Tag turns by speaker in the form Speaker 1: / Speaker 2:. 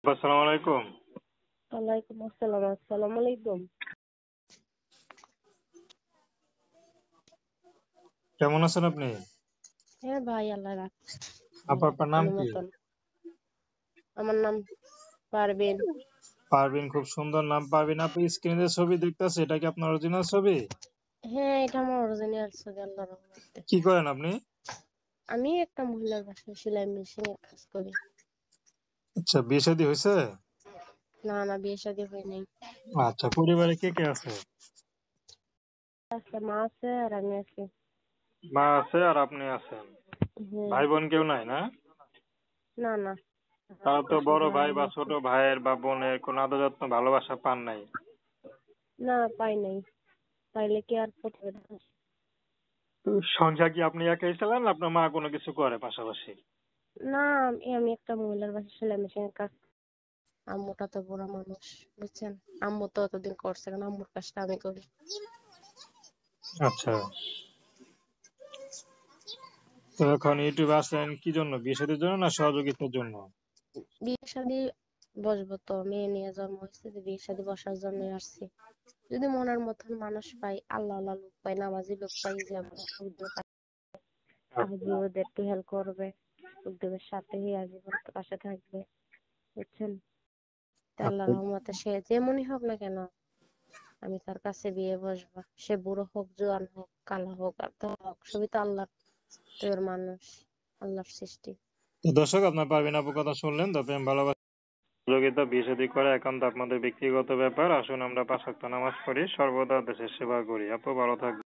Speaker 1: আসসালামু আলাইকুম।
Speaker 2: ওয়ালাইকুম আসসালাম। আসসালামু আলাইকুম।
Speaker 1: কেমন আছেন আপনি?
Speaker 2: হ্যাঁ ভাই, আল্লাহ রাখছে
Speaker 1: আপনার নাম
Speaker 2: কোনো
Speaker 1: কি?
Speaker 2: মতন। আমার নাম পারবেন।
Speaker 1: পারভিন, খুব সুন্দর নাম পারভিন। আপনি স্ক্রিনে যে ছবি দেখতেছে এটা কি আপনার অরিজিনাল ছবি?
Speaker 2: হ্যাঁ, এটা আমার অরিজিনাল ছবি, আল্লাহর রহমতে।
Speaker 1: কি করেন আপনি?
Speaker 2: আমি একটা মহিলার বাসায় সেলাই মেশিনের কাজ করি।
Speaker 1: আচ্ছা, বিয়ে শাদী হয়েছে?
Speaker 2: না না, বিয়ে শাদী হয় নাই।
Speaker 1: আচ্ছা, পরিবারে কে কে আছে?
Speaker 2: আচ্ছা, মা আছে আর আমি আছি।
Speaker 1: মা আছে আর আপনি আছেন।
Speaker 2: হ্যাঁ।
Speaker 1: ভাই বোন কেউ নাই না?
Speaker 2: না না,
Speaker 1: তারা তো
Speaker 2: আত্মীয়
Speaker 1: বড় ভাই
Speaker 2: স্বজন
Speaker 1: বা
Speaker 2: আছে।
Speaker 1: ছোট ভাইয়ের বা বোনের কোনো আদর যত্ন ভালোবাসা পান নাই?
Speaker 2: না, পাই নাই। পাইলে কি আর করবে?
Speaker 1: তো সংসার কি আপনি একাই চালান না আপনার মা কোনো কিছু করে পাশাপাশি?
Speaker 2: না, আমি একটা মহিলার বাসায় সেলাই মেশিনের কাজ। আম্মুটা তো বুড়া মানুষ, বুঝছেন। আম্মু তো অতদিন করছে, কারণ আম্মুর কাজটা আমি করি।
Speaker 1: আচ্ছা, তো এখন ইউটিউবে আসলেন কি জন্য? বিয়ে শাদীর জন্য না সহযোগিতার জন্য?
Speaker 2: বিয়ে শাদী বসবো তো, মেয়ে নিয়ে জন্ম হয়েছে, যে বিয়ে শাদী বসার জন্য আসছি। যদি মনের মতন মানুষ পাই, আল্লাহ আল্লাহ লোক পাই, নামাজি লোক পাই, যে আমার
Speaker 1: আচ্ছা,
Speaker 2: ওদের একটু হেল্প করবে, উদ্যোগের সাথে আজীবন পাশে থাকবে, বুঝছেন। তা
Speaker 1: আচ্ছা,
Speaker 2: আল্লাহর রহমতে সে যেমনই হোক না কেন, আমি তার কাছে বিয়ে বসবো। সে বুড়ো হোক, জোয়ান হোক, কালো হোক আর ধলা হোক, সবই তো আল্লাহর তৈরি মানুষ, আল্লাহর সৃষ্টি।
Speaker 1: তো দর্শক, আপনার পারভিন আপুর কথা শুনলেন। তো প্রেম ভালোবাসা সহযোগিতা বিয়ে শাদী করা একান্ত আপনাদের ব্যক্তিগত ব্যাপার। আসুন আমরা 5 ওয়াক্ত নামাজ পড়ি, সর্বদা দেশের সেবা করি। আপু ভালো থাকবেন।